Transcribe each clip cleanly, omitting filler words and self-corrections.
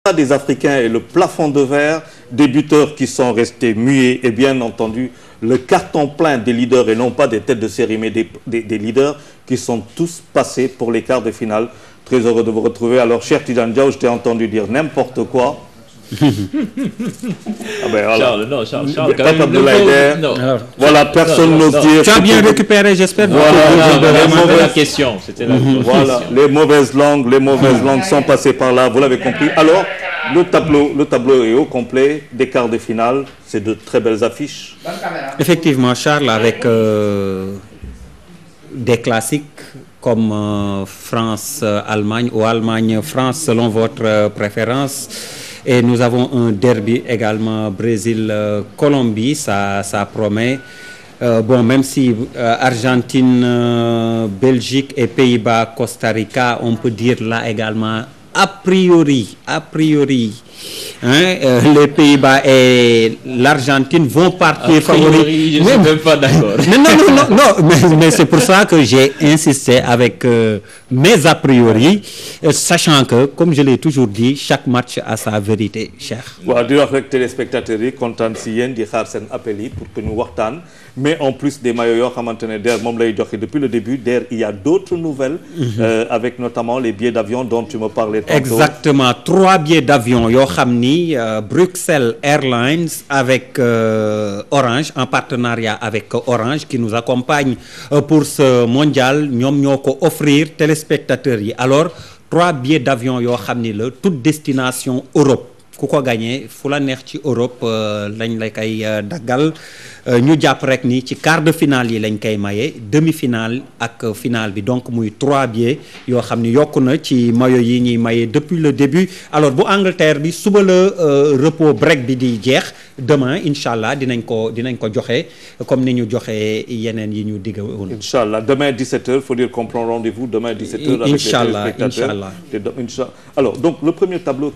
des Africains et le plafond de verre, des buteurs qui sont restés muets et bien entendu le carton plein des leaders et non pas des têtes de série mais des leaders qui sont tous passés pour les quarts de finale. Très heureux de vous retrouver. Alors cher Tidjane Diaw, je t'ai entendu dire n'importe quoi. Ah ben voilà. Charles, quand même, voilà, personne n'ose dire. Tu as bien récupéré, j'espère. Voilà, la question. C'était la voilà, les mauvaises langues sont passées par là. Vous l'avez compris. Alors, le tableau est au complet. Des quarts de finale, c'est de très belles affiches. Effectivement, Charles, avec des classiques comme France-Allemagne ou Allemagne-France selon votre préférence. Et nous avons un derby également Brésil-Colombie, ça promet. Bon, même si Argentine, Belgique et Pays-Bas, Costa Rica, on peut dire là également, a priori, les Pays-Bas et l'Argentine vont partir favoris. Je ne suis même pas d'accord. Non, mais c'est pour ça que j'ai insisté avec mes a priori, sachant que, comme je l'ai toujours dit, chaque match a sa vérité, cher. waaw di wax rek téléspectateurs yi kontaan si yéen di xaar seen appel yi pour que ñu waxtaan mais en plus des maillots yoo xamante ne DER moom lay joxe depuis le début DER il y a d'autres nouvelles avec notamment les billets d'avion dont tu me parlais tantôt. Exactement, 3 billets d'avion yoo xam ni Bruxelles Airlines avec Orange en partenariat avec Orange qui nous accompagne pour ce mondial ñoom ñoo ko offrir téléspectateurs yi. Alors 3 billets d'avion yoo xam ni la toute destination Europe ku ko gagné fu la neex ci Europe lañ la koy daggal ñu jàpp rek ni ci quart de finale yi lañ koy maye demi-finale ak finale bi donc muy 3 billets yoo xam ni yokku na ci maillot yi ñuy maye depuis le début. Alors bu Angleterre bi suba la repos break bi di jeex demain incha allah dinañ ko joxe comme ni ñu joxe yeneen yi ñu digg woon. Incha allah demain 17h faut dire qu'on prend rendez-vous demain 17h. avec les téléspectateurs. Alors donc le premier tableau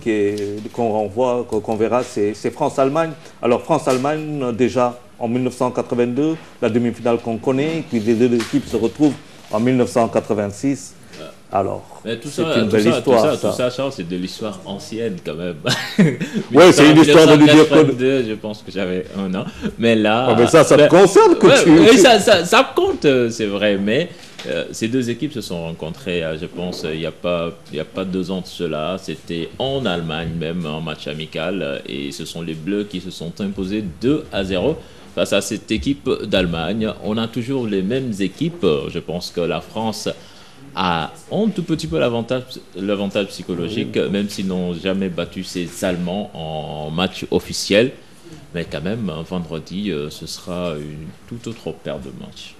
qu'on verra c'est France-Allemagne. Alors France-Allemagne déjà en 1982, la demi-finale qu'on connaît, puis les deux équipes se retrouvent en 1986. Alors, c'est une belle histoire. Tout ça, Charles, c'est de l'histoire ancienne quand même. Oui, c'est une histoire de lui dire que... Je pense que j'avais 1 an. Mais là... mais ça te concerne que tu... Ça compte, c'est vrai, mais... ces deux équipes se sont rencontrées, je pense, il y a pas 2 ans de cela. C'était en Allemagne même, en match amical. Et ce sont les Bleus qui se sont imposés 2-0 face à cette équipe d'Allemagne. On a toujours les mêmes équipes. Je pense que la France a un tout petit peu l'avantage psychologique, même s'ils n'ont jamais battu ces Allemands en match officiel. Mais quand même, vendredi, ce sera une toute autre paire de matchs.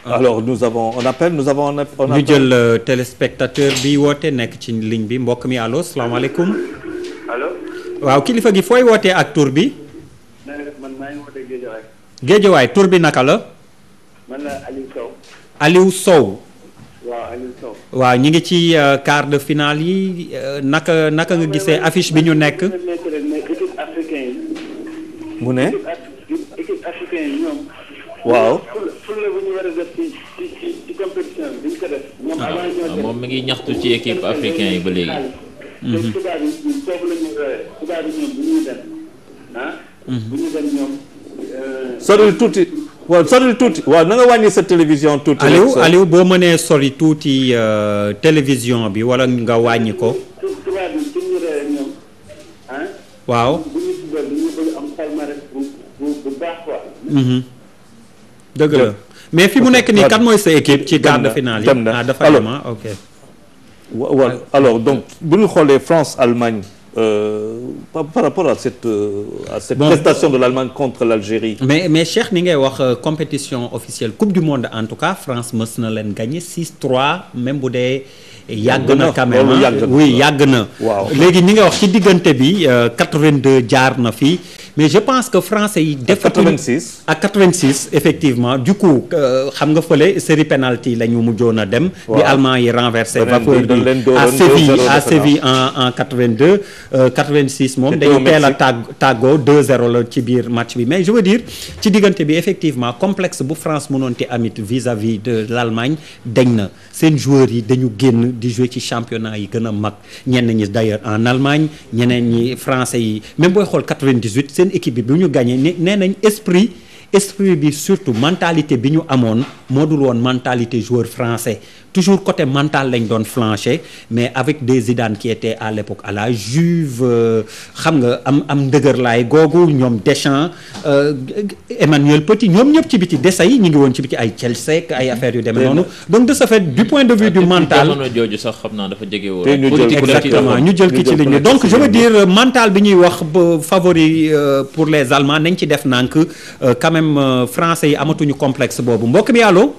Alors nous avons ñu jël téléspectateur bi woote nekk ci ligne bi mbokk mi allo salaamaaleykum. allo. waaw kilifa gi fooy wootee ak tur bi. man maa ngi wootee Géejawaay. Géejawaay tur bi naka la. man la Aliou Sow. Aliou Sow. waaw Aliou Sow. waaw ñu ngi ci quart de finale yi naka nga gisee affiche bi ñu nekk. équipe africaine yi. mu ne. équipe africaine yi ñoom. waaw. fulla bu ñu war a def ci compétition bi ñu ko def. moom mi ngi ñaxtu ci équipe africaine yi ba léegi. tubaab yi foofu la ñu tubaab yi ñoom bu ñuy dem bu ñu dem ñoom. sori tuuti waaw na nga wàññi sa télévision tuuti. Aliou boo mënee sori tuuti télévision bi wala nga wàññi ko. tubaab yi suñu réew ñoom waaw. bu ñu tubaab ñu bëgg am palmarès bu baax quoi. dëgg la mais fi mu nekk nii kan mooy sa équipe ci quart de finale yi. dafa dem ok. waaw alors donc bu ñu xoolee France-Allemagne par rapport à cette prestation de l'Allemagne contre l'Algérie. mais Cheikh ni ngay wax compétition officielle coupe du monde en tout cas France mës na leen gagné 6-3 même bu dee. yàgg na quand même oui yàgg na. waaw léegi ni nga wax ci diggante bi 82 jaar na fi mais je pense que français yi. à 86 à 86 effectivement du coup xam nga fële série penalty la ñu mujjoon a dem. bi allemand yi renversé vapeur bi à Séville en 82 86 moom dañu teel a tàggoo 2-0 la ci biir match bi mais je veux dire ci diggante bi effectivement complexe bu France mënoon te amit vis-à-vis de l'Allemagne dañ na seen joueurs yi dañu génn di jouer ci championnat yi gën a mag ñenn ñi d'ailleurs en Allemagne ñeneen ñi français yi même booy xool 98 seen équipe bi bu ñu gagné nee nañ esprit bi surtout mentalité bi ñu amoon moo dul woon mentalité joueur français toujours côté mental lañ doon flancher mais avec des Zidane qui étaient à l'époque à la Juve xam nga am ndëgërlaay googu ñoom Deschamps Emmanuel Petit ñoom ñëpp ci biti Desailly ñu ngi woon ci biti ay Chelsea ay affaires yu demee noonu donc de ce fait du point de vue du mental jamono jooju sax xam naa dafa jege woon exactement ñu jël ki ci ligne donc je veux dire mental bi ñuy wax favori pour les Allemands nañ ci def nànk quand même français yi amatuñu complexe boobu mbokk mi allo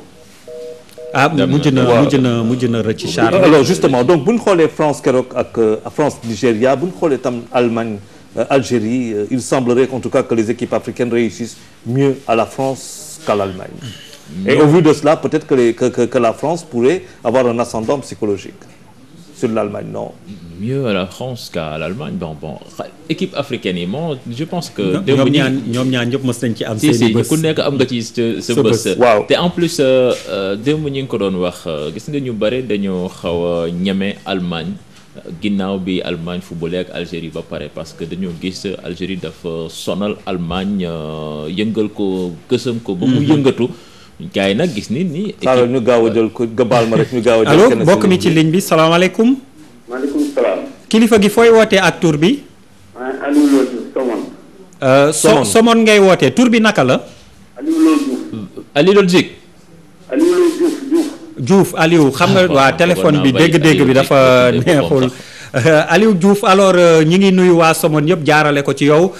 mujj na rëcc Charles. alors justement donc bu ñu xoolee France keroog ak France Nigéria bu ñu xoolee tam Allemagne Algérie il semblerait en tout cas que les équipes africaines réussissent mieux à la France qu'à l'Allemagne. Et au vu de cela peut-être que la France pourrait avoir un ascendant psychologique sur l'Allemagne, non? Mieux à la France qu'à l'Allemagne. Bon, équipe africaine yi moom je pense que. ñoom ñaar ñëpp mës nañ ci am. seen i bés ku nekk am nga ci sa bés. waaw te en plus démb ñi ngi ko doon wax gis nga ñu bare dañoo xaw a ñeme Allemagne ginnaaw bi Allemagne footballé ak Algérie ba pare parce que dañoo gis Algérie dafa sonal Allemagne yëngal ko gësam ko ba mu yëngatu. gars yi nag gis nit ñi. xaaral ñu gaaw a jël ko gabaal ma rek ñu gaaw a jël. allo mbokk mi ci ligne bi salaamaaleykum. maaleykum salaam. kilifa gi fooy wootee ak tur bi. Aliou Lo Diouf Somone. Somone ngay wootee tur bi naka la. Aliou Lo Diouf. Aliou Lo Diouf. Aliou Lo Diouf Diouf Aliou xam nga waa téléphone bi dégg-dégg bi dafa neexul. Aliou Diouf alors ñi ngi nuyu waa Somone yëpp jaarale ko ci yow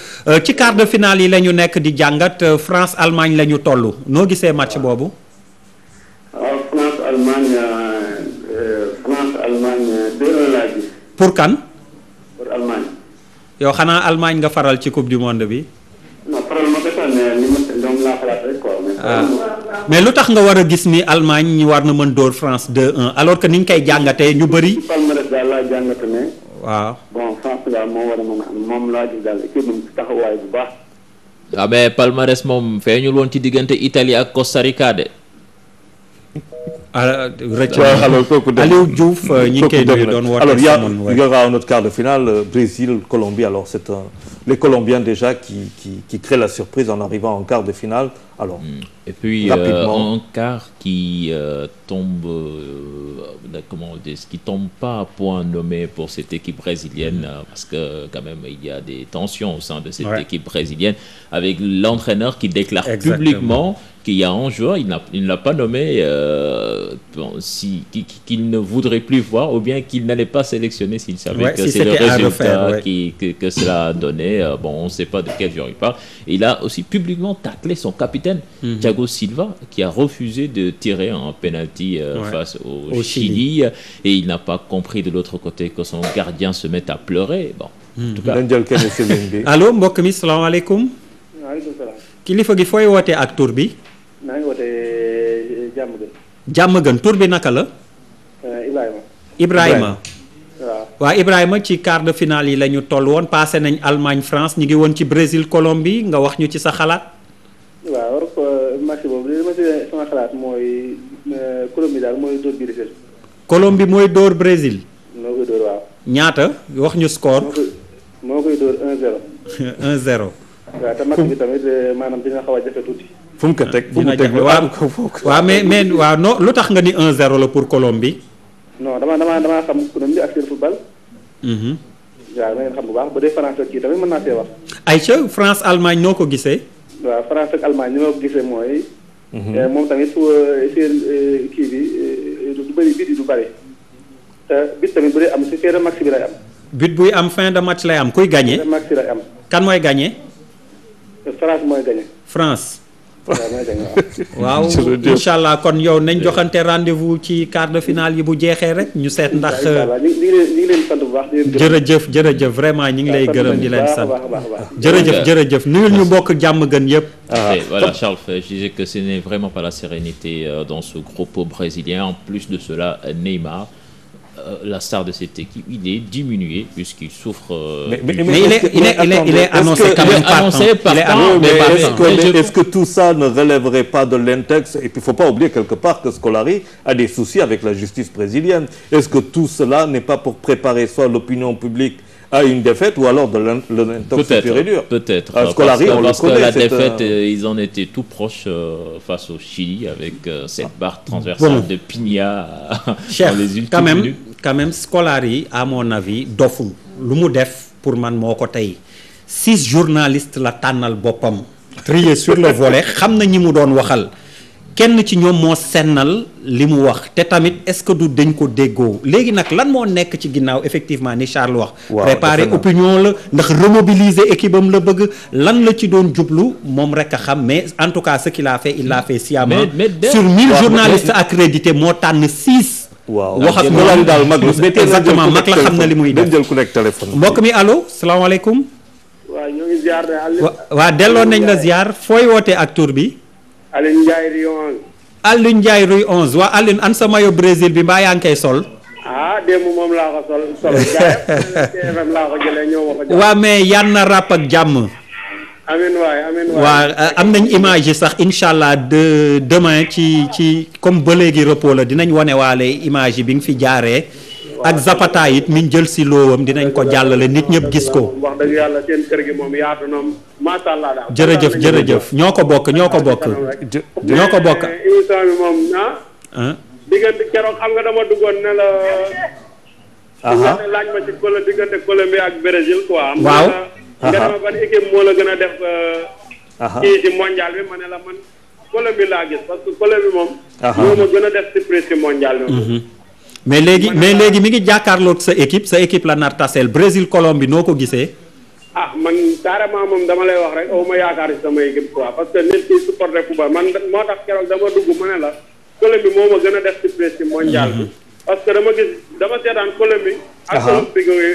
ci quart de finale yi la ñu nekk di jàngat France Allemagne la ñu toll noo gisee match boobu. waaw France Allemagne 2-1 laa gis. pour kan. pour Allemagne. yow xanaa Allemagne nga faral ci coupe du monde bi. non faral ma ko mais ni ma doom laa xalaat rek quoi. mais lu tax nga war a gis ni Allemagne ñi war na mën dóor France 2-1 alors que ni ñu koy jàngatee ñu bëri. palmarès daal laa jàngate ne. waaw bon France daal moo war a mën a am moom laa gis daal équipe bi taxawaay bu baax. ah mais palmarès moom feeñul woon ci diggante Italie ak Costa Rica de. Aliou Diouf ñi ngi koy nuyu doon woote. alors il y aura un autre quart de finale Brésil Colombie alors c'est les Colombiens déjà qui créent la surprise en arrivant en quart de finale alors. Et puis un quart qui tombe qui tombe pas à point nommé pour cette équipe brésilienne parce que quand même il y a des tensions au sein de cette équipe brésilienne avec l'entraîneur qui déclare publiquement qu'il y a un joueur, il ne l'a pas nommé, qu'il ne voudrait plus voir ou bien qu'il n'allait pas sélectionner s'il savait que c'est le résultat que cela a donné. Bon, on ne sait pas de quel joueur il parle. Et il a aussi publiquement taclé son capitaine, Thiago Silva, qui a refusé de tirer un penalty face au Chili. Et il n'a pas compris de l'autre côté que son gardien se mette à pleurer. Bon, en tout cas. Allô, mbokk mi salaamaaleykum. waaleykum salaam. kilifa gi fooy wootee ak tur bi. maa ngi wootee jàmm gën tur bi naka la. Ibrahima. waaw Ibrahima ci quart de finale yi la ñu toll woon passé nañ Allemagne France ñu ngi woon ci Brésil Colombie nga wax ñu ci sa xalaat. waaw match boobu li ma ci sama xalaat mooy Colombie daal mooy dóor Brésil. Colombie mooy dóor Brésil. moo koy dóor waaw. ñaata wax ñu score. moo koy dóor 1-0. 1-0. waaw te match bi tamit maanaam dina xaw a jafe tuuti. fu mu ko teg waaw mais waaw non lu tax nga ni 1-0 la pour Colombie. non damaa xam Colombie ak seen football. waaw na ngeen xam bu baax ba dee France ak kii tamit mën naa see wax. Aïcha France Allemagne noo ko gisee. waaw France ak Allemagne ni ma ko gisee mooy. moom tamit seen kii bi du bëri bit yi du bëri. te bit tamit bu dee am si fin de match bi lay am. but buy am fin de match lay am kuy gagné. fin de match lay am. kan mooy gagné. France mooy gagné. France. waaw incha allah kon yow nañ joxante rendez-vous ci quart de finale yi bu jeexee rek ñu seet ndax. ñu ngi leen sant bu baax. jërëjëf vraiment ñu ngi lay gërëm di leen sant. jërëjëf nuyul ñu bokk jàmm gën yëpp. Voilà, Charles, je disais que ce n'est vraiment pas la sérénité dans ce groupe brésilien. En plus de cela, Neymar, la star de cette équipe, il est diminué puisqu'il souffre. Mais il est annoncé quand même partant. Est-ce que tout ça ne relèverait pas de l'index? Et puis il ne faut pas oublier quelque part que Scolari a des soucis avec la justice brésilienne. Est-ce que tout cela n'est pas pour préparer soit l'opinion publique à une défaite ou alors de l'intox pur et dur? Peut-être. Scolari, parce que la défaite, ils en étaient tout proches face au Chili avec cette barre transversale de Pigna dans les ultimes minutes. Quand même, Scolari, à mon avis, doful. Lu mu def pour man moo ko tey 6 journalistes la tànnal boppam trié sur le volet xam na ñi mu doon waxal kenn ci ñoom moo sennal li mu wax te tamit est-ce que du dañ ko déggoo léegi nag lan moo nekk ci ginnaaw effectivement ni Charles wax. préparer opinion la ndax remobiliser équipe am la bëgg lan la ci doon jublu moom rek a xam mais en tout cas ce qu'il a fait il l'a fait sciemment. sur 1000 journalistes accrédités moo tànn 6. waaw wax ak moom daal mag la. exactement mag la xam na li muy def jël ku nekk téléphone. mbokk mi allo salaamaaleykum. waaw ñoo ngi ziar de Aliou. waa delloo nañ la ziar fooy wootee ak tur bi. Aliou Ndiaye Rue 11. Aliou Ndiaye Rue 11 waa Aliou an sa maillot Brésil bi mbaa yaa ngi koy sol. démb moom laa ko sol TFM laa ko jëlee ñëw ma ko jox. waa mais yan na ràpp ak jàmm. amiin waay. waa am nañ image yi sax incha allah demain ci comme ba léegi repos la dinañ wane waale image yi bi nga fi jaaree. ak Zapata it mi jël si loowam dinañ ko jàllale nit ñëpp gis ko. wax dëgg yàlla seen kër gi moom yaatu na macha allah daal. jërëjëf ñoo ko bokk. émission bi moom diggante keroog xam nga dama duggoon ne la. laaj ma ci diggante Colombie ak Brésil quoi. waaw. nga dama ban équipe moo la gën a def. kii ci mondial bi ma ne la man Colombie laa gis parce que Colombie moom. moo ma gën a def surprise ci mondial bi. mais léegi mi ngi jàkkaarloog sa équipe la nar taseel Brésil Colombie noo ko gisee. man carrément moom dama lay wax rek aw ma yaakaar ci sama équipe quoi parce que nit ki supporté football man moo tax keroog dama dugg ma ne la Colombie moo ma gën a def surprise ci mondial bi. parce que dama seetaan Colombie. ak olympique yooyu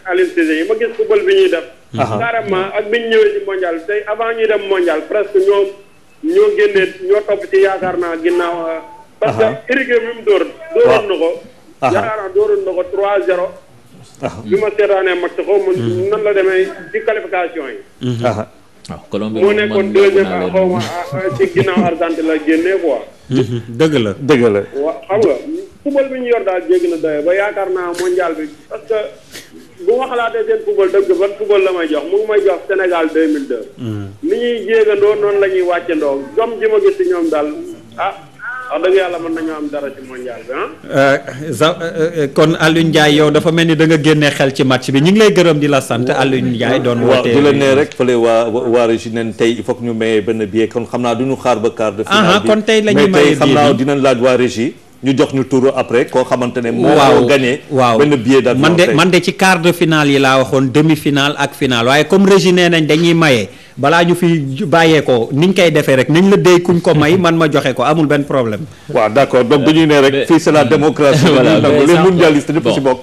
Aliou Cissé yi ma gis football bi ñuy def. carrément ak bi ñu ñëwee ci mondial bi tey avant ñuy dem mondial presque ñoo génnee ñoo topp ci yaakaar naa ginnaaw. parce que Uruguay mi mu dooroon na ko. yaakaar naa dooroon na ko 3-0. bi ma seetaanee match xaw ma nan la demee ci qualification yi. waaw Colombie moo nekkoon deuxième xaw ma ci ginnaaw Argentine la génnee quoi. dëgg la. waaw xam nga football bi ñu yor daal jéggi na doye ba yaakaar naa mondial bi parce que bu ma xalaatee seen football dëgg ban football la may jox mu ngi may jox Sénégal 2002. ni ñuy jéegandoo noonu la ñuy wàccandoo jom ji ma gis ci ñoom daal wax dëgg yàlla mën nañoo am dara ci mondial bi kon Aliou Ndiaye yow dafa mel ni da nga génnee xel ci match bi ñu ngi lay gërëm di la sant Aliou Ndiaye doon wootee di la ne rek fële waa régie nen tey il faut que ñu mayee benn billet kon xam naa du ñu xaar ba quart de finale bi kon tey la ñuy mais tey xam naa dinañ laaj waa régie ñu jox ñu turu après koo xamante ne moo gagné benn billet d'avion man de ci quart de finale yi laa waxoon demi finale ak finale waaye comme régie nee nañ dañuy maye balaa ñu fi bàyyee ko niñ koy defee rek nañ la déy kuñ ko may man ma joxe ko amul benn problème. waaw d'accord donc dañuy ne rek fii c'est la démocratie. voilà les mondialistes ñëpp ci bokk.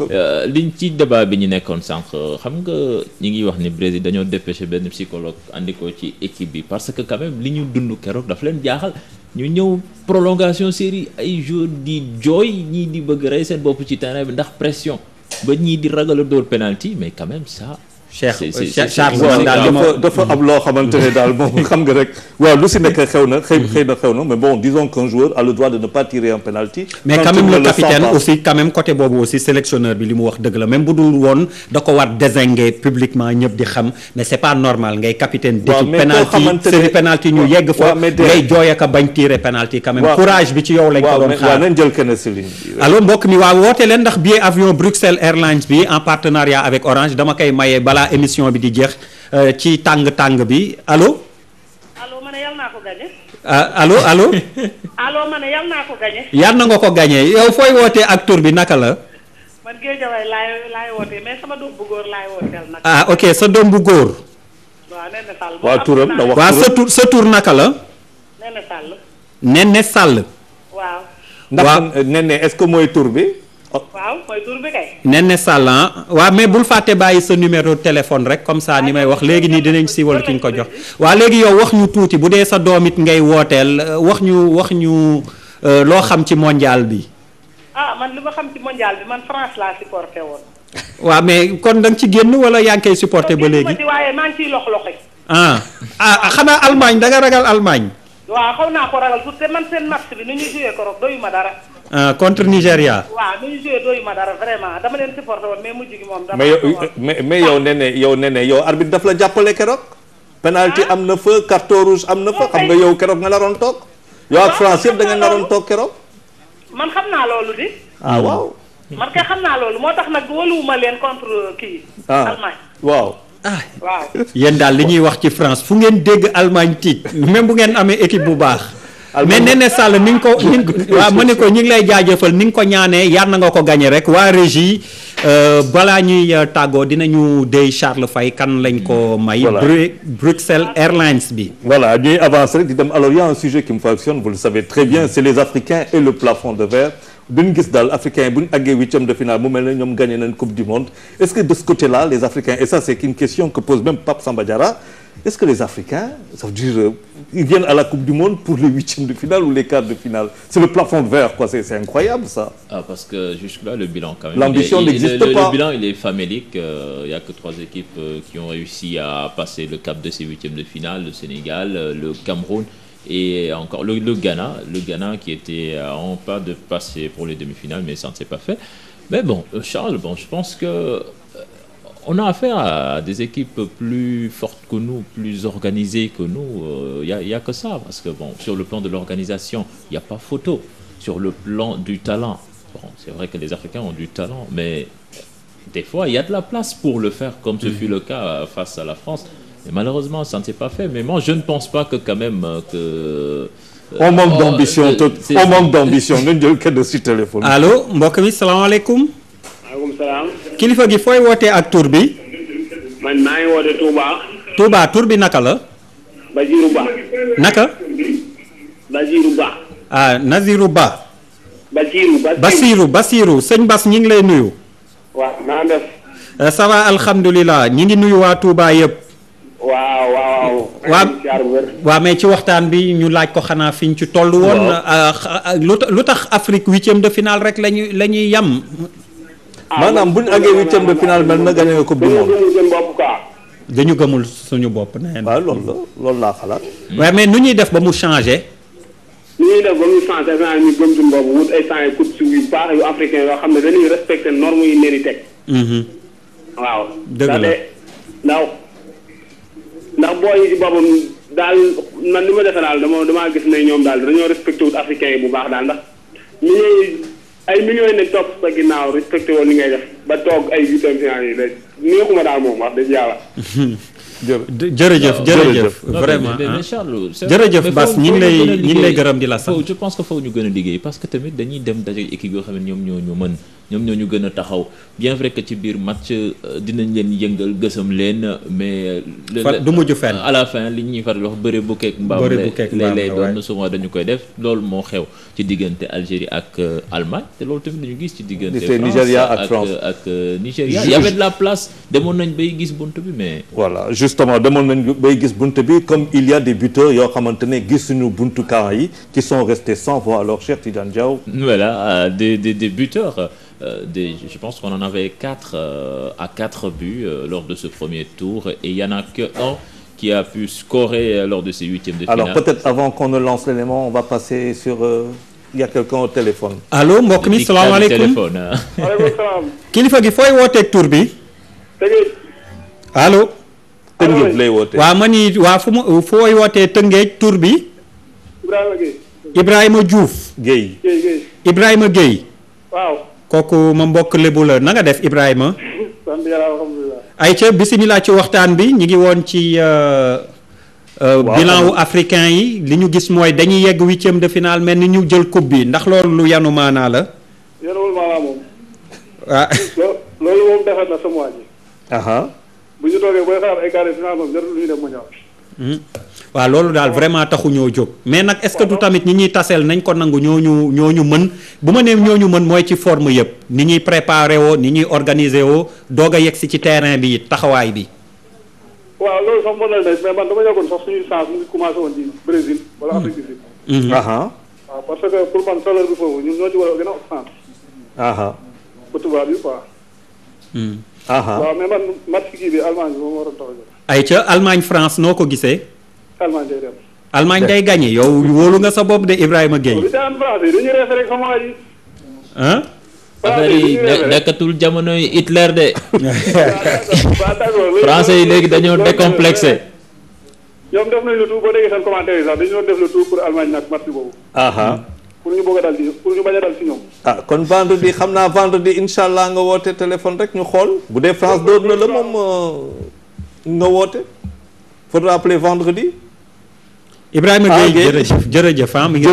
liñ ci débat bi ñu nekkoon sànq xam nga ñi ngi wax ni Brésil dañoo dépêché benn psychologue andi ko ci équipe bi parce que quand même li ñu dund keroog daf leen jaaxal ñu ñëw prolongation série ay joueurs di jooy ñii di bëgg rey seen bopp ci terrain bi ndax pression ba ñii di ragal a dóor penalty mais quand même ça. Charles dafa am loo xamante ne daal moom xam nga rek waaw lu si nekk xew na mais bon disons qu'un joueur a le droit de ne pas tirer un penalty. mais quand même le capitaine aussi quand même côté boobu aussi sélectionneur bi li mu wax dëgg la même bu dul woon da ko war désinguer publiquement ñëpp di xam mais c'est pas normal ngay capitaine d'équipe penalty série penalty ñu yegg fa ngay jooy ak a bañ tirer penalty quand même courage bi ci yow lañ ko doon xaar. waaw nañ jël kenn si ligne bi. allo mbokk mi waaw woote leen ndax billet avion Bruxelles Airlines bi en partenariat avec Orange dama koy maye balaa émission bi di jeex ci tàng bi allo. ma ne yal naa ko gagné. allo ma ne yal naa ko gagné. yal na nga ko gagné yow fooy wootee ak tur bi naka la. man Guédiawaye laay wootee mais sama doom bu góor laay wooteel nag. ok sa doom bu góor. waaw nee na Sall. waaw turam waaw sa tur naka la. Néné Sall. Néné Sall. waaw. ndax Néné est-ce que mooy tur bi. waaw mooy tur bi kay. Néné Sall waaw mais bul fàtte bàyyi sa numéro téléphone rek comme ça ni may wax léegi nii dinañ siiwal ki ñu ko jox. waa léegi yow wax ñu tuuti bu dee sa doom it ngay wooteel wax ñu loo xam ci mondial bi. man li ma xam ci mondial bi man France laa supporté woon. waaw mais kon da nga ci génn wala yaa ngi koy supporté ba léegi. waaye maa ngi ciy lox-loxi. xanaa Allemagne da nga ragal Allemagne. waaw xaw naa ko ragal pour te man seen match bi nu ñuy joué ko rek doyu ma dara. contre Nigéria. waaw nu ñuy joué doyu ma dara vraiment dama leen supporté woon mais mujj gi moom. dama mais yow Néné yow arbitre daf la jàppale keroog. penalty am na fa carton rouge am na fa xam nga yow keroog nga naroon toog. yow ak France yëpp da nga naroon toog keroog. man xam naa loolu di. waaw. man kay xam naa loolu moo tax nag wóoluwuma leen contre kii. Allemagne. waaw. waaw. yéen daal li ñuy wax ci France fu ngeen dégg Allemagne tiit même bu ngeen amee équipe bu baax. mais Néné Sall ni nga ko waaw ma ne ko ñu ngi lay jaajëfal ni nga ko ñaanee yar na nga ko gagné rek waa régie balaa ñuy tàggoo dinañu déy Charles Faye kan lañ ko may. Bruxelles Airlines bi. voilà ñuy avancer rek di dem alors il y a un sujet qui me fascine vous le savez très bien c'est les Africains et le plafond de verre. duñ gis daal africains yi bu ñu àggee huitième de finale mu mel ne ñoom gagné nañ coupe du monde est-ce que de ce côté-là les Africains et ça c'est une question que pose même Pape Samba Diarra est-ce que les Africains ça veut dire ils viennent à la coupe du monde pour les huitièmes de finale ou les quarts de finale c'est le plafond de verre quoi c'est incroyable ça. Parce que jusque-là le bilan quand même. L'ambition n'existe pas. Le bilan il est famélique il y a que 3 équipes qui ont réussi à passer le cap de ces huitièmes de finale le Sénégal le Cameroun. Et encore le Ghana qui était en pas de passer pour les demi-finales mais ça ne s'est pas fait. Mais bon Charles je pense que on a affaire à des équipes plus fortes que nous, plus organisées que nous. Il y a que ça parce que bon sur le plan de l'organisation il n'y a pas photo. Sur le plan du talent c'est vrai que les Africains ont du talent mais des fois il y a de la place pour le faire comme ce fut le cas face à la France. Et malheureusement ça ne s'est pas fait mais moi je ne pense pas que quand même que. on manque d'ambition on manque d'ambition nañ jël kenn ci téléphone. allo mbokk mi salaamaaleykum. maaleykum salaam. kilifa gi fooy wootee ak tur bi. man maa ngi woote Touba. Touba tur bi naka la. Bajirou Ba. naka. Bajirou Ba. Nazirou Ba. Basirou sëñ Bas ñi ngi lay nuyu. waaw naa def. ça va alhamdulilah ñi ngi nuyu waa Touba yëpp. waaw mais ci waxtaan bi ñu laaj ko xanaa fi ñu ci toll woon. lu tax Afrique huitième de finale rek la ñuy yam. maanaam bu ñu àggee huitième de finale mel na gagné nga coupe du monde. dañu gëmul suñu bopp nee na. waaw loolu laa xalaat. waaye mais nu ñuy def ba mu changé. nu ñuy def ba mu changé dafa ñu gëm suñu bopp wut ay temps coupe yu baax yu africain yoo xam ne dañuy respecté normes yi leen di teg. waaw. dëgg la ndax booy yi ci boppam daal man li ma defe daal damaa gis ne ñoom daal dañoo respecté wut africain yi bu baax daal ndax millions yi ne topp sa ginnaaw respecté woon li ngay def ba toog ay huitième finale yi rek neexuma daal moom wax dëgg yàlla. jërëjëf vraiment jërëjëf Bass ñi ngi lay gërëm di la sant. je pense que foofu ñu gën a liggéey parce que tamit dañuy dem daje équipe yoo xam ne ñoom ñoo ñu mën ñoom ñoo ñu gën a taxaw bien vrai que ci biir match dinañ leen yëngal gësam leen mais. du mujj fenn à la fin li ñuy faral wax bëre bu keek mbaam lay doon souvent dañu koy def loolu moo xew ci diggante Algérie ak Allemagne te loolu tamit dañu gis ci diggante France ak Nigéria il y avait de la place demoon nañ bay gis bunt bi mais. voilà justement demoon nañ bay gis bunt bi comme il y a des buteurs yoo xamante ne gisuñu buntu camp yi qui sont restés sans voix alors cher Tidiane Diaw. voilà des buteurs. Je pense qu'on en avait 4 à 4 buts lors de ce premier tour et il y en a que un qui a pu scorer lors de ces huitièmes de finale. Alors peut-être avant qu'on ne lance l'élément on va passer sur il y a quelqu'un au téléphone. allo mbokk mi salaamaaleykum waaleykum salaam. kilifa gi fooy wooteeg tur bi. Tëngéej. allo. Tëngéej lay wootee. waaw ma ni waa fooy wootee Tëngéej tur bi. Ibrahima Gueye. Ibrahima Diouf. Gueye. Ibrahima Gueye. waaw. kooku ma mbokk lébu la na nga def Ibrahima. sant yàlla alhamdulilah. ayca bisimilah ci waxtaan bi ñu ngi woon ci bilan wu africain yi li ñu gis mooy dañuy yegg huitième de finale mel ni ñu jël coupe bi ndax loolu lu yanu maanaa la. yanuwul maanaa moom. ah. loolu moom defar na sama waa ji. bu ñu toogee booy xalaat ay quart de finale moom jarul lu ñu dem mondial. waaw loolu daal vraiment taxu ñoo jóg mais nag est-ce que du tamit ñi ñuy taseel nañ ko nangu ñooñu mën bu ma nee ñooñu mën mooy ci forme yëpp ni ñuy préparer woo ni ñuy organiser woo doog a yegg si ci terrain bi taxawaay bi. waaw loolu sax mën na ne mais man dama yokkoon sax suñuy chance mu ngi commencé woon ci Brésil wala Afrique du Sud. waaw parce que pour man valeur bi foofu ñun ñoo ci war a gën a chance. pour tubaab bi quoi. waaw mais man match kii bi Allemagne bi moom waroon tax a jóg. ayca Allemagne France noo ko gisee. Allemagne day dem. Allemagne day gagné yow wóolu nga sa bopp de Ibrahima Gueye. li daan France yi dañuy rees rek sama waa ji. affaire yi nekkatul jamonoy Hitler de. français yi léegi dañoo décomplexé. ñoom def nañu le tout boo déggee seen commentaire yi sax dañu doon def le tout pour Allemagne nag match boobu. pour ñu bëgg a dal ci pour ñu bañ a dal ci ñoom. kon vendredi xam naa vendredi incha allah nga woote téléphone rek ñu xool bu dee France dóor na la moom nga woote. faudra appeler vendredi. Ibrahima Gueye jërëjëf mi ngi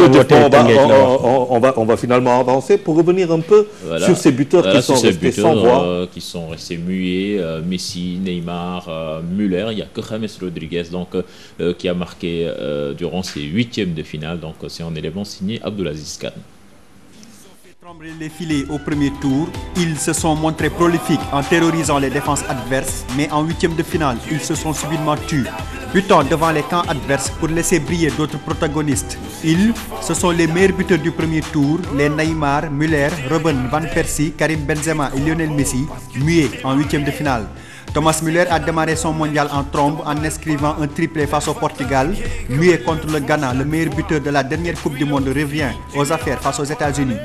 on va finalement avancer pour revenir un peu sur ces buteurs qui sont restés sans voix, qui sont restés muets. Messi, Neymar, Müller. Il n'y a que James Rodriguez donc qui a marqué durant ces huitièmes de finale. Donc c'est un élément signé Abdulaziz Kane. Trembler les filets au premier tour, ils se sont montrés prolifiques en terrorisant les défenses adverses, mais en huitième de finale, ils se sont subitement tus, butant devant les camps adverses pour laisser briller d'autres protagonistes. Ils, ce sont les meilleurs buteurs du premier tour, les Neymar, Müller, Robben van Persie, Karim Benzema et Lionel Messi, muets en huitième de finale. Thomas Müller a démarré son mondial en trombe en inscrivant un triplé face au Portugal. Muet contre le Ghana, le meilleur buteur de la dernière Coupe du Monde revient aux affaires face aux États-Unis.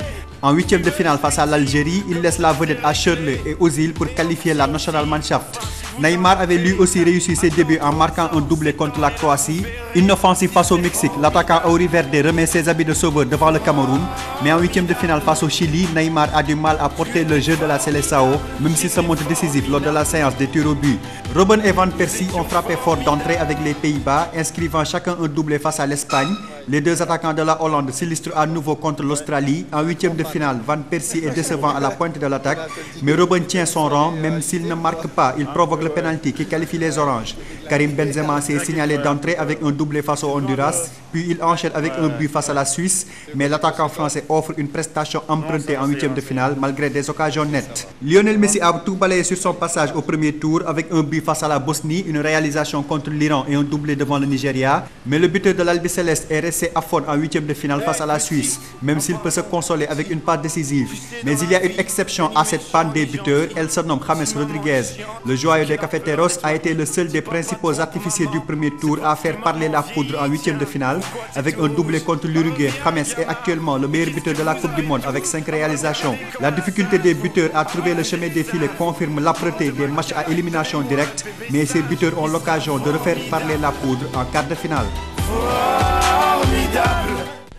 En huitième de finale face à l'Algérie, il laisse la vedette à Schürrle et Özil pour qualifier la Nationalmannschaft. Neymar avait lui aussi réussi ses débuts en marquant un doublé contre la Croatie. Inoffensif face au Mexique, l'attaquant Auri Verde remet ses habits de sauveur devant le Cameroun. Mais en huitième de finale face au Chili, Neymar a du mal à porter le jeu de la Seleção, même s'il se montre décisif lors de la séance des tirs au but. Robben et Van Persie ont frappé fort d'entrée avec les Pays-Bas, inscrivant chacun un doublé face à l'Espagne. Les deux attaquants de la Hollande s'illustrent à nouveau contre l'Australie. En huitième de finale, Van Persie est décevant à la pointe de l'attaque, mais Robben tient son rang, même s'il ne marque pas, il provoque le pénalty qui qualifie les Oranges. Karim Benzema s'est signalé d'entrée avec un doublé face au Honduras, puis il enchaîne avec un but face à la Suisse, mais l'attaquant français offre une prestation empruntée en huitième de finale malgré des occasions nettes. Lionel Messi a tout balayé sur son passage au premier tour avec un but face à la Bosnie, une réalisation contre l'Iran et un doublé devant le Nigeria, mais le buteur de l'Albi Céleste est resté aphone en huitième de finale face à la Suisse, même s'il peut se consoler avec une passe décisive. Mais il y a une exception à cette panne des buteurs, elle se nomme James Rodriguez. Le joyau des Cafeteros a été le seul des principaux artificiers du premier tour à faire parler la poudre en huitième de finale. Avec un doublé contre l'Uruguay, James est actuellement le meilleur buteur de la Coupe du Monde avec 5 réalisations. La difficulté des buteurs à trouver le chemin des filets confirme l'âpreté des matchs à élimination directe, mais ces buteurs ont l'occasion de refaire parler la poudre en quart de finale.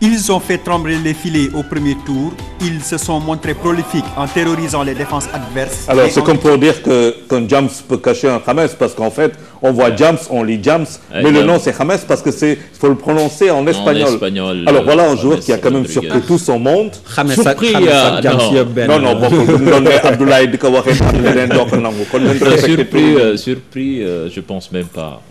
Ils ont fait trembler les filets au premier tour. Ils se sont montrés prolifiques en terrorisant les défenses adverses. Alors, c'est comme pour dire qu'un James peut cacher un James, parce qu'en fait, on voit James, on lit James, mais le nom c'est James parce que faut le prononcer en espagnol. Alors voilà un joueur qui a quand même surpris tout son monde. Surpris, surpris, je pense même pas.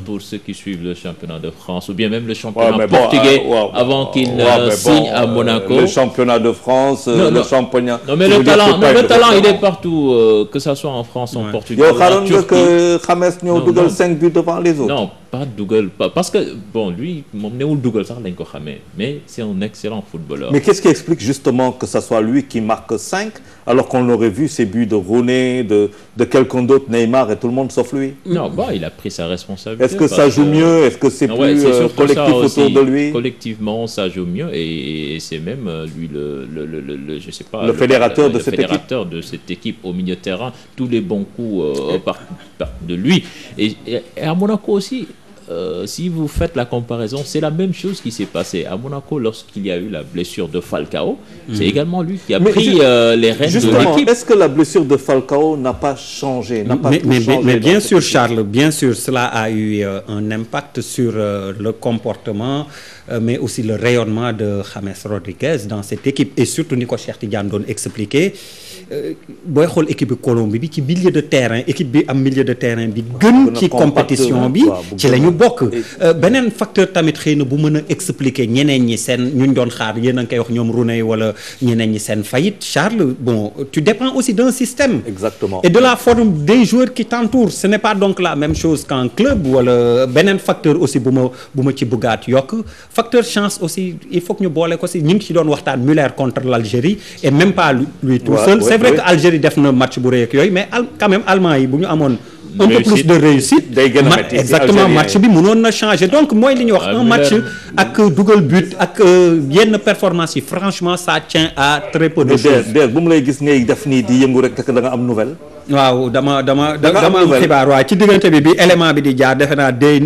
Pour ceux qui suivent le championnat de France ou bien même le championnat portugais avant qu'il signe à Monaco. Le championnat de France, le championnat... Non mais le talent il est partout, que ça soit en France, en Portugal, en Turquie. Que James n'a dougal 5 buts devant les autres. Non, pas dougal, parce que bon lui, dougal ça lañ ko xamé, mais c'est un excellent footballeur. Mais qu'est-ce qui explique justement que ça soit lui qui marque 5 alors qu'on aurait vu ces buts de Rooney, de quelqu'un d'autre, Neymar et tout le monde sauf lui? Non, il a pris sa responsabilité. Est-ce que ça joue mieux? Est-ce que c'est plus collectif autour de lui? Collectivement, ça joue mieux et c'est même lui je sais pas, le fédérateur de cette équipe au milieu de terrain. Tous les bons coups partent de lui. Et à Monaco aussi. Si vous faites la comparaison, c'est la même chose qui s'est passé à Monaco lorsqu'il y a eu la blessure de Falcao. C'est également lui qui a pris les rênes de l'équipe. Est-ce que la blessure de Falcao n'a pas changé, mais bien sûr, Charles, bien sûr, cela a eu un impact sur le comportement, mais aussi le rayonnement de James Rodriguez dans cette équipe. Et surtout, Nico Cheikh Tidiane doon expliqué. Boy xool équipe bi Colombie bi ci milieu de terrain équipe bi am milieu de terrain bi gën ci compétition bi ci lañu bokk. beneen facteur tamit xëy na bu mën a expliquer ñeneen ñi seen ñu doon xaar yéen a ngi koy wax ñoom Rooney wala ñeneen ñi seen faillite Charles bon tu dépends aussi d'un système. Exactement. Et de la forme des joueurs qui t'entourent ce n'est pas donc la même chose qu'en club wala beneen facteur aussi bu ma ci bëggaat yokk facteur chance aussi il faut que ñu boole ko si ñu ngi ci doon waxtaan Müller contre l'Algérie et même pas lui tout seul. C'est vrai que Algérie def na match bu rëy ak yooyu mais quand même allemand yi bu ñu amoon. un peu plus de réussite exactement match bi mënoon na changer donc mooy li ñuy wax un match ak dugal but ak yenn performance yi franchement ça tient à très peu de choses. bu mu lay gis ngay def nii di yëngu rek da nga am nouvelle. waaw dama am xibaar waaw ci diggante bi élément bi di jaar defe naa day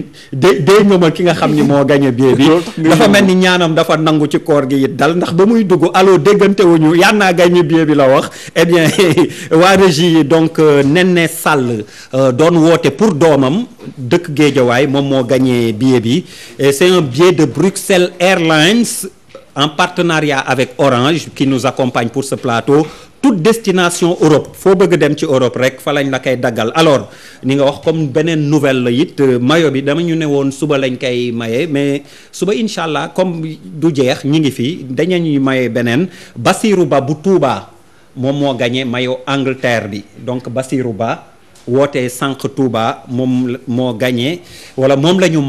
ñoomal ki nga xam ni moo gagné billet bi dafa mel ni ñaanam dafa nangu ci koor gi it dal ndax ba muy dugg allo déggante wuñu yaan naa gagné billet bi la wax eh bien waa régie donc Nene Sall doon woote pour doomam dëkk Guédiawaye moom moo gagné billet bi et c'est un billet de Bruxelles Airlines en partenariat avec Orange qui nous accompagne pour ce plateau toute destination Europe foo bëgg dem ci Europe rek fa lañ la koy daggal alors ni nga wax comme beneen nouvelle la it mayo bi dama ñu ne woon suba lañ koy maye mais suba incha allah comme du jeex ñi ngi fi dañuy maye beneen Bassirou Ba bu Touba moom moo gagné mayo Angleterre bi donc Bassirou Ba wootee sànq Touba moom moo gagné wala moom la ñu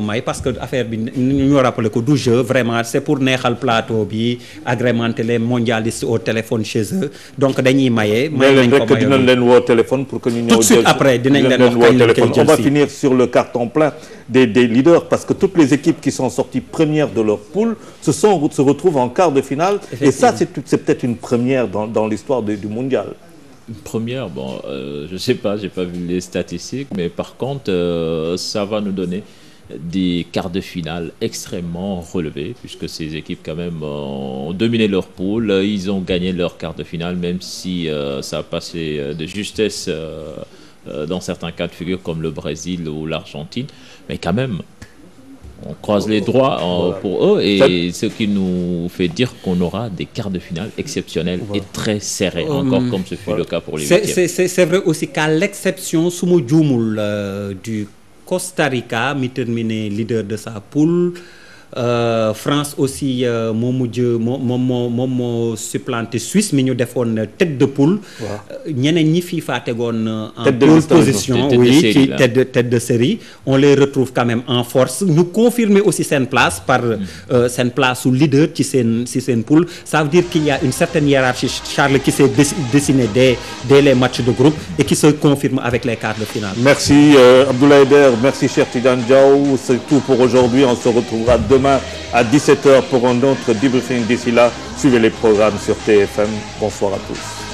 may parce que affaire bi ñu rappelé ko du jeu vraiment c'est pour neexal plateau bi agrémenter les mondialistes au téléphone chez eux donc dañuy maye. may nañ ko maye dinañ leen woo téléphone pour que ñu ñëw tout de suite après dinañ leen wax kañ lañ koy jël. On va finir sur le carton plein des leaders parce que toutes les équipes qui sont sorties premières de leur poule se retrouvent en quart de finale. Et ça c'est peut-être une première dans l'histoire du mondial. Une première, bon, je sais pas, j'ai pas vu les statistiques, mais par contre, ça va nous donner des quarts de finale extrêmement relevés, puisque ces équipes quand même ont dominé leur poule, ils ont gagné leur quart de finale, même si ça a passé de justesse dans certains cas de figure comme le Brésil ou l'Argentine, mais quand même. On croise les doigts pour eux et ce qui nous fait dire qu'on aura des quarts de finale exceptionnels et très serrés, encore comme ce fut le cas pour les huitièmes. C'est vrai aussi qu'à l'exception su ma juumul du Costa Rica mi terminé leader de sa poule France aussi moom moo supplanté Suisse mi ñu defoon tête de poule. ñeneen ñi FIFA tegoon en pole position oui ci tête de série on les retrouve quand même en force ñu confirmer aussi seen place par seen place su leader ci seen poule ça veut dire qu'il y a une certaine hiérarchie Charles qui s'est dessinée dès les matchs de groupe et qui se confirme avec les quarts de finale. Merci Abdoulaye Der, merci Cheikh Tidiane Diaw, c'est tout pour aujourd'hui, on se retrouvera demain à 17h pour un autre débriefing. D'ici là, suivez les programmes sur TFM. Bonsoir à tous.